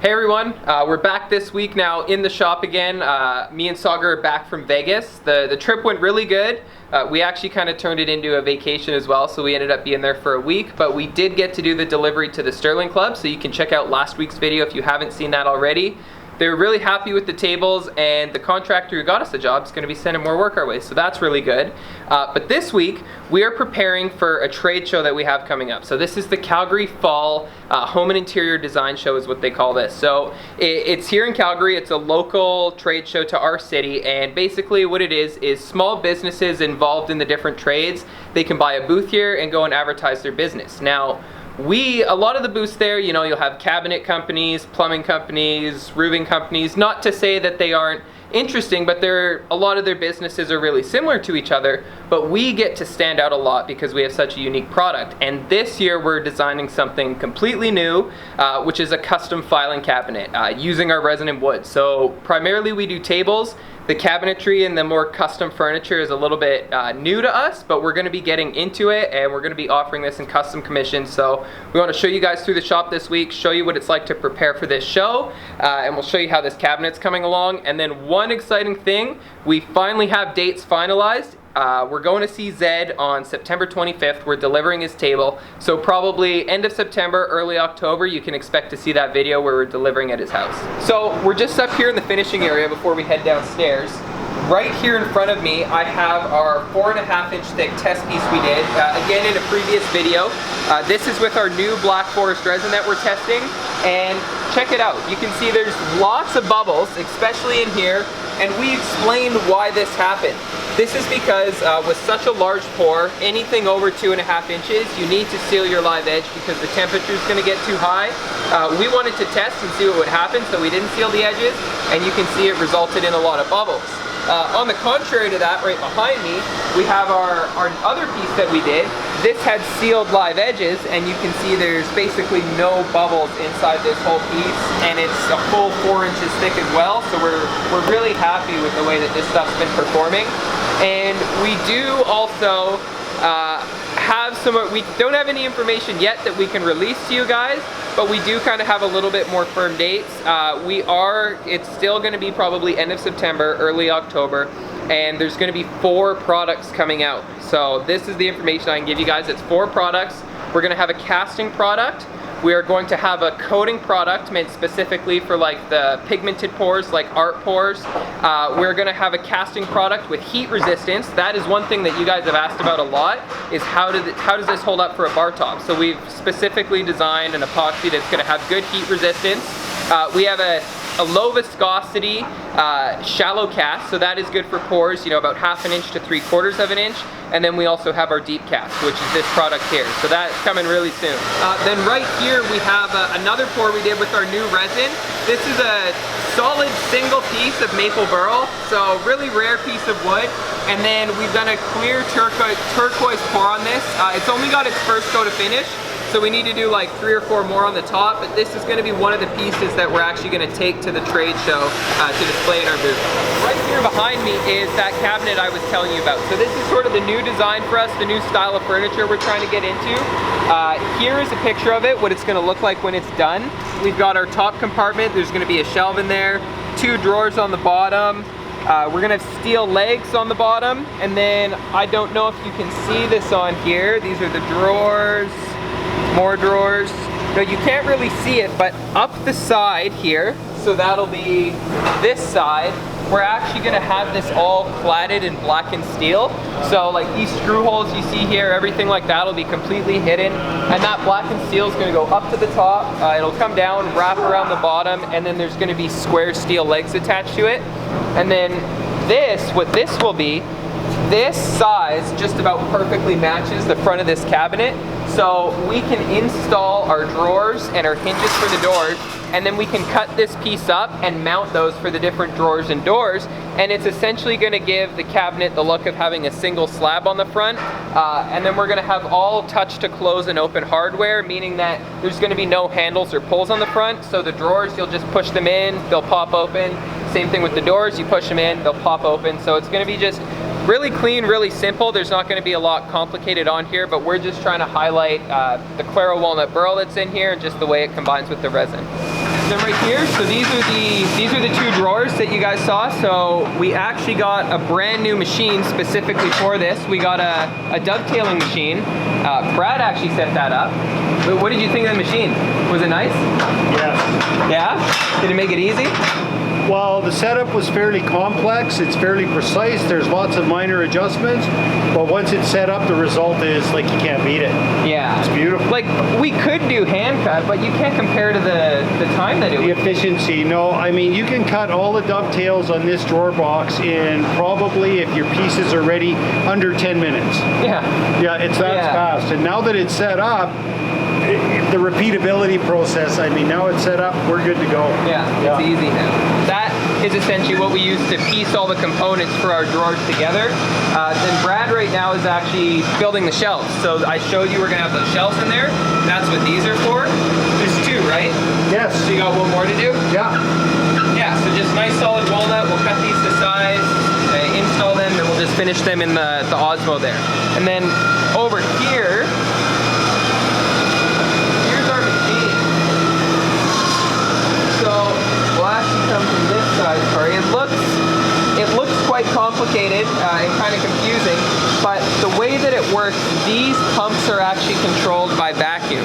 Hey everyone, we're back this week now in the shop again. Me and Sagar are back from Vegas. The trip went really good. We actually kind of turned it into a vacation as well, so we ended up being there for a week, but we did get to do the delivery to the Sterling Club, so you can check out last week's video if you haven't seen that already. They were really happy with the tables, and the contractor who got us the job is going to be sending more work our way, so that's really good. But this week, we are preparing for a trade show that we have coming up. So this is the Calgary Fall Home and Interior Design Show is what they call this. So it's here in Calgary. It's a local trade show to our city, and basically what it is small businesses involved in the different trades, they can buy a booth here and go and advertise their business. Now, a lot of the booths there, you know, you'll have cabinet companies, plumbing companies, roofing companies. Not to say that they aren't interesting, but a lot of their businesses are really similar to each other, but we get to stand out a lot because we have such a unique product. And this year we're designing something completely new, which is a custom filing cabinet using our resin and wood. So primarily we do tables. The cabinetry and the more custom furniture is a little bit new to us, but we're going to be getting into it, and we're going to be offering this in custom commissions. So we want to show you guys through the shop this week, show you what it's like to prepare for this show, and we'll show you how this cabinet's coming along. And then one exciting thing, we finally have dates finalized. We're going to see Zed on September 25th. We're delivering his table. So probably end of September, early October, you can expect to see that video where we're delivering at his house. So we're just up here in the finishing area before we head downstairs. Right here in front of me, I have our 4.5-inch thick test piece we did, again in a previous video. This is with our new Black Forest resin that we're testing, and check it out. You can see there's lots of bubbles, especially in here, and we explained why this happened. This is because with such a large pour, anything over 2.5 inches, you need to seal your live edge because the temperature is going to get too high. We wanted to test and see what would happen, so we didn't seal the edges, and you can see it resulted in a lot of bubbles. On the contrary to that, right behind me, we have our other piece that we did. This had sealed live edges, and you can see there's basically no bubbles inside this whole piece, and it's a full 4 inches thick as well, so we're really happy with the way that this stuff's been performing. And we do also we don't have any information yet that we can release to you guys, but we do kind of have a little bit more firm dates. It's still going to be probably end of September, early October, and there's going to be 4 products coming out. So this is the information I can give you guys. It's 4 products. We're going to have a casting product. We are going to have a coating product meant specifically for like the pigmented pours, like art pours. We're going to have a casting product with heat resistance. That is one thing that you guys have asked about a lot, is how does this hold up for a bar top? So we've specifically designed an epoxy that's going to have good heat resistance. We have a low viscosity shallow cast, so that is good for pours, you know, about 1/2 inch to 3/4 of an inch. And then we also have our deep cast, which is this product here. So that's coming really soon. Then right here we have another pour we did with our new resin. This is a solid single piece of maple burl, so really rare piece of wood. And then we've done a clear turquoise pour on this. It's only got its first coat of finish, so we need to do like 3 or 4 more on the top, but this is going to be one of the pieces that we're actually going to take to the trade show to display in our booth. Right here behind me is that cabinet I was telling you about. So this is sort of the new design for us, the new style of furniture we're trying to get into. Here is a picture of it, what it's going to look like when it's done. We've got our top compartment. There's going to be a shelf in there, 2 drawers on the bottom. We're going to have steel legs on the bottom, and then I don't know if you can see this on here. These are the drawers. More drawers. No, you can't really see it, but up the side here, so that'll be this side, we're actually going to have this all cladded in blackened steel. So like these screw holes you see here, everything like that will be completely hidden, and that blackened steel is going to go up to the top. It'll come down, wrap around the bottom, and then there's going to be square steel legs attached to it. And then what this will be, this size just about perfectly matches the front of this cabinet. So we can install our drawers and our hinges for the doors, and then we can cut this piece up and mount those for the different drawers and doors, and it's essentially going to give the cabinet the look of having a single slab on the front. And then we're going to have all touch to close and open hardware, meaning that there's going to be no handles or pulls on the front. So the drawers, you'll just push them in, they'll pop open. Same thing with the doors, you push them in, they'll pop open. So it's going to be just really clean, really simple. There's not going to be a lot complicated on here, but we're just trying to highlight the Claro Walnut Burl that's in here and just the way it combines with the resin. them right here. So these are the two drawers that you guys saw. So we actually got a brand new machine specifically for this. We got a dovetailing machine. Brad actually set that up. What did you think of the machine? Was it nice? Yes. Yeah? Did it make it easy? Well, the setup was fairly complex. It's fairly precise. There's lots of minor adjustments, but once it's set up, the result is like you can't beat it. Yeah. It's beautiful. Like we could do hand cut, but you can't compare to the time that it would. The efficiency. No, I mean you can cut all the dovetails on this drawer box in probably, if your pieces are ready, under 10 minutes. Yeah. Yeah, it's that fast. And now that it's set up, the repeatability process, I mean, now it's set up, we're good to go. Yeah, it's easy now. That is essentially what we use to piece all the components for our drawers together. Then Brad right now is actually building the shelves. So I showed you we're gonna have those shelves in there. That's what these are for. There's two, right? Yes. So you got one more to do? Yeah. Yeah, so just nice solid walnut. We'll cut these to size, install them, and we'll just finish them in the Osmo there. And then over here, from this side, sorry, it looks quite complicated and kind of confusing, but the way that it works, these pumps are actually controlled by vacuum.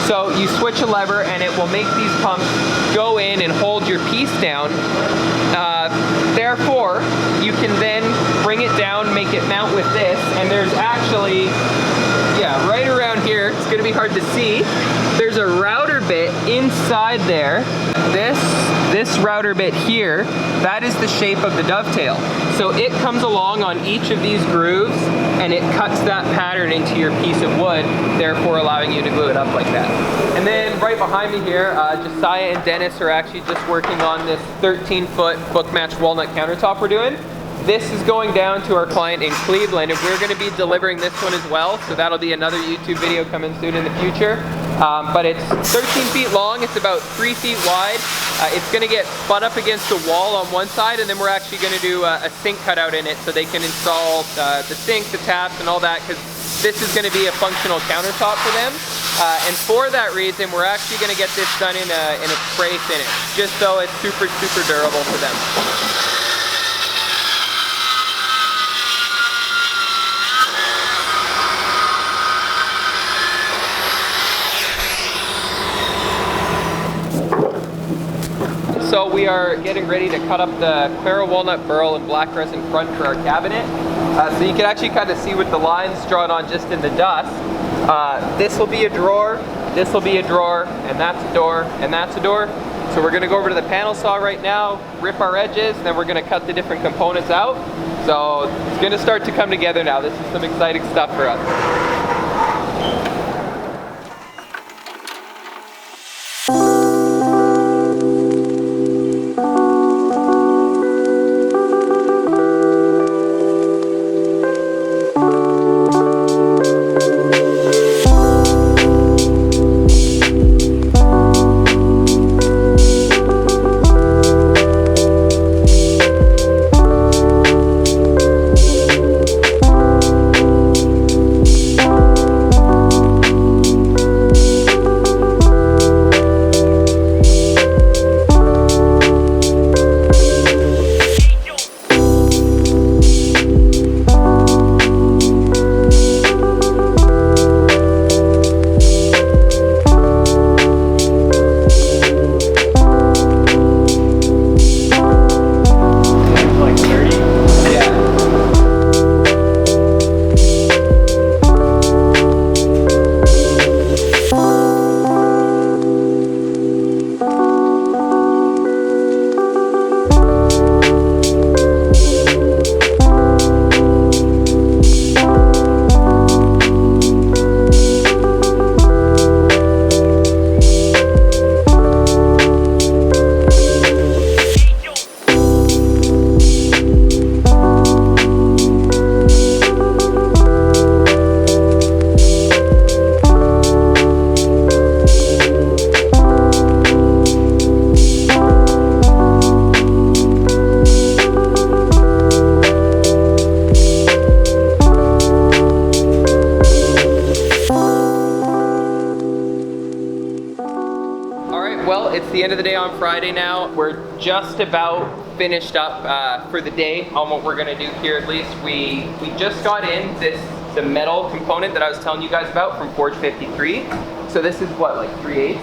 So you switch a lever and it will make these pumps go in and hold your piece down. Therefore, you can then bring it down, make it mount with this, and there's actually, right around here, it's gonna be hard to see, there's a router bit inside there. This router bit here, that is the shape of the dovetail. So it comes along on each of these grooves and it cuts that pattern into your piece of wood, therefore allowing you to glue it up like that. And then right behind me here, Josiah and Dennis are actually just working on this 13-foot book match walnut countertop we're doing. This is going down to our client in Cleveland, and we're going to be delivering this one as well, so that'll be another YouTube video coming soon in the future. But it's 13 feet long, it's about 3 feet wide. It's going to get butt up against the wall on one side, and then we're actually going to do a sink cutout in it so they can install the sink, the taps, and all that, because this is going to be a functional countertop for them. And for that reason, we're actually going to get this done in a spray finish, just so it's super, super durable for them. So we are getting ready to cut up the Claro Walnut Burl and black resin front for our cabinet. So you can actually kind of see with the lines drawn on just in the dust. This will be a drawer, this will be a drawer, and that's a door, and that's a door. So we're going to go over to the panel saw right now, rip our edges, and then we're going to cut the different components out. So it's going to start to come together now. This is some exciting stuff for us. end of the day on Friday now. We're just about finished up for the day on what we're gonna do here at least. We just got in the metal component that I was telling you guys about from Forge 53. So this is what, like 3/8?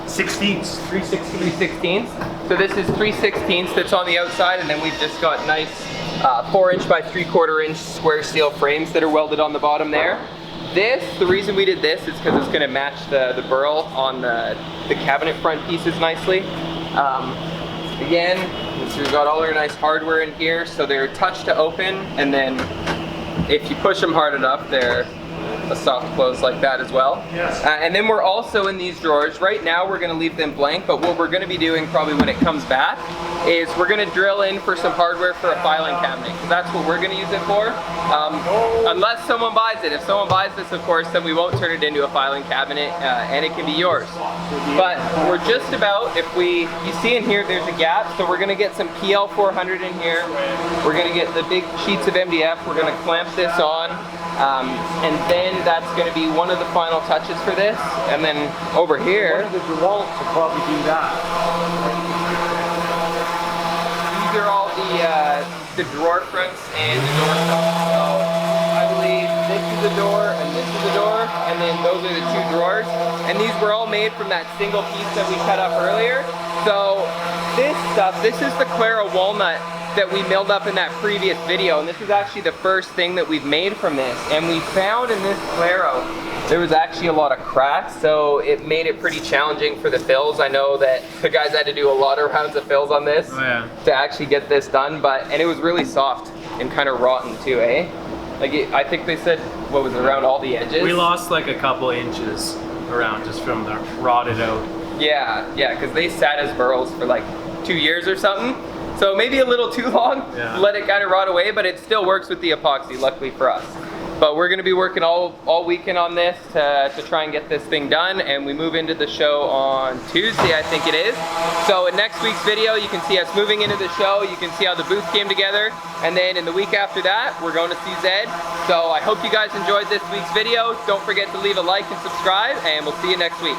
16ths. 3/16. So this is 3/16 that's on the outside, and then we've just got nice 4" by 3/4" square steel frames that are welded on the bottom there. The reason we did this is because it's going to match the burl on the cabinet front pieces nicely. Again, we've got all our nice hardware in here, so they're touch to open, and then if you push them hard enough, they're a soft close like that as well. Yes. And then we're also in these drawers. Right now we're going to leave them blank, but what we're going to be doing probably when it comes back is we're going to drill in for some hardware for a filing cabinet, because that's what we're going to use it for. Unless someone buys it. If someone buys this, of course, then we won't turn it into a filing cabinet, and it can be yours. But we're just about, you see in here there's a gap, so we're going to get some PL 400 in here. We're going to get the big sheets of MDF. We're going to clamp this on. And then that's going to be one of the final touches for this. And then over here, One of the DeWalt's will probably do that. these are all the drawer fronts and the door fronts. So I believe this is a door and this is a door, and then those are the 2 drawers. And these were all made from that single piece that we cut up earlier. So this stuff, this is the Clara walnut that we milled up in that previous video, and this is actually the first thing that we've made from this. And we found in this Claro there was actually a lot of cracks, so it made it pretty challenging for the fills. I know that the guys had to do a lot of rounds of fills on this to actually get this done, and it was really soft and kind of rotten too, eh? Like I think they said, what was it, around all the edges? We lost like a couple inches around just from the rotted out. Yeah, because they sat as burls for like 2 years or something. So maybe a little too long, let it kind of rot away, but it still works with the epoxy, luckily for us. But we're going to be working all weekend on this to try and get this thing done, and we move into the show on Tuesday, I think it is. So in next week's video, you can see us moving into the show, you can see how the booth came together, and then in the week after that, we're going to see Zed. So I hope you guys enjoyed this week's video. Don't forget to leave a like and subscribe, and we'll see you next week.